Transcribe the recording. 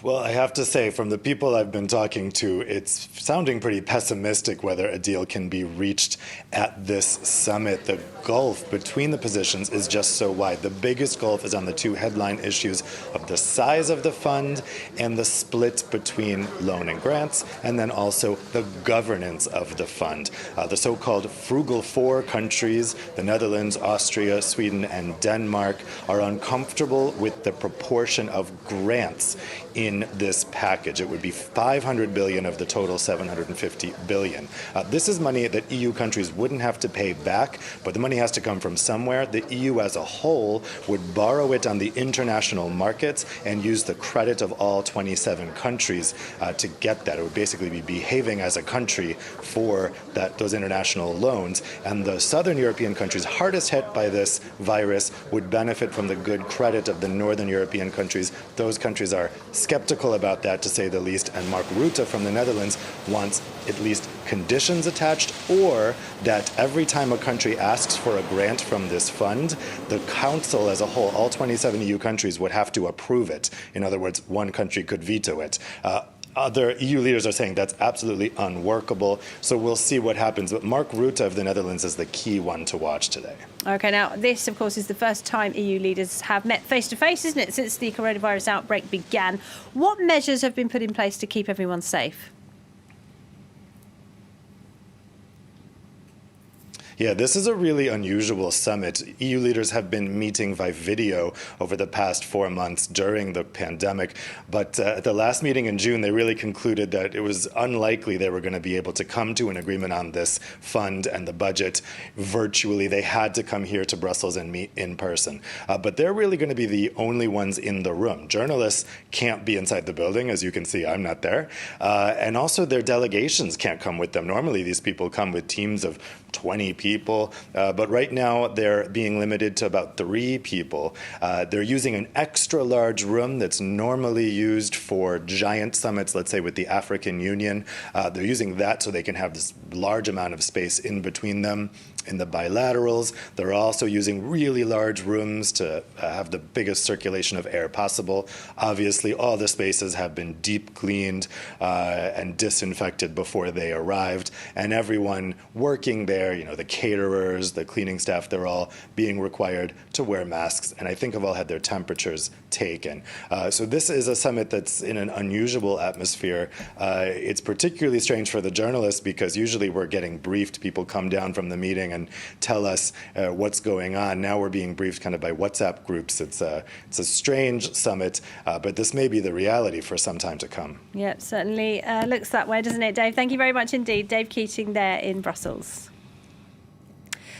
Well, I have to say, from the people I've been talking to, it's sounding pretty pessimistic whether a deal can be reached at this summit. The gulf between the positions is just so wide. The biggest gulf is on the two headline issues of the size of the fund and the split between loan and grants, and then also the governance of the fund. The so-called Frugal Four countries, the Netherlands, Austria, Sweden, and Denmark, are uncomfortable with the proportion of grants in this package. It would be 500 billion of the total 750 billion. This is money that EU countries wouldn't have to pay back, but the money has to come from somewhere. The EU as a whole would borrow it on the international markets and use the credit of all 27 countries to get that. It would basically be behaving as a country for those international loans. And the southern European countries hardest hit by this virus would benefit from the good credit of the northern European countries. Those countries are skeptical about that, to say the least, and Mark Rutte from the Netherlands wants at least conditions attached, or that every time a country asks for a grant from this fund, the Council as a whole, all 27 EU countries, would have to approve it. In other words, one country could veto it. Other EU leaders are saying that's absolutely unworkable, so we'll see what happens. But Mark Rutte of the Netherlands is the key one to watch today. OK, now this, of course, is the first time EU leaders have met face-to-face, isn't it, since the coronavirus outbreak began. What measures have been put in place to keep everyone safe? Yeah, this is a really unusual summit. EU leaders have been meeting by video over the past 4 months during the pandemic, but at the last meeting in June, they really concluded that it was unlikely they were going to be able to come to an agreement on this fund and the budget virtually. They had to come here to Brussels and meet in person. But they're really going to be the only ones in the room. Journalists can't be inside the building. As you can see, I'm not there. And also their delegations can't come with them. Normally, these people come with teams of 20 people, but right now they're being limited to about 3 people. They're using an extra large room that's normally used for giant summits, let's say with the African Union. They're using that so they can have this large amount of space in between them. In the bilaterals, they're also using really large rooms to have the biggest circulation of air possible. Obviously, all the spaces have been deep cleaned and disinfected before they arrived, and everyone working there, the caterers, the cleaning staff, they're all being required to wear masks, and I think have all had their temperatures taken. So this is a summit that's in an unusual atmosphere. It's particularly strange for the journalists because usually we're getting briefed. People come down from the meeting and tell us what's going on. Now we're being briefed kind of by WhatsApp groups. It's a strange summit, but this may be the reality for some time to come. Yeah, certainly looks that way, doesn't it, Dave? Thank you very much indeed. Dave Keating there in Brussels.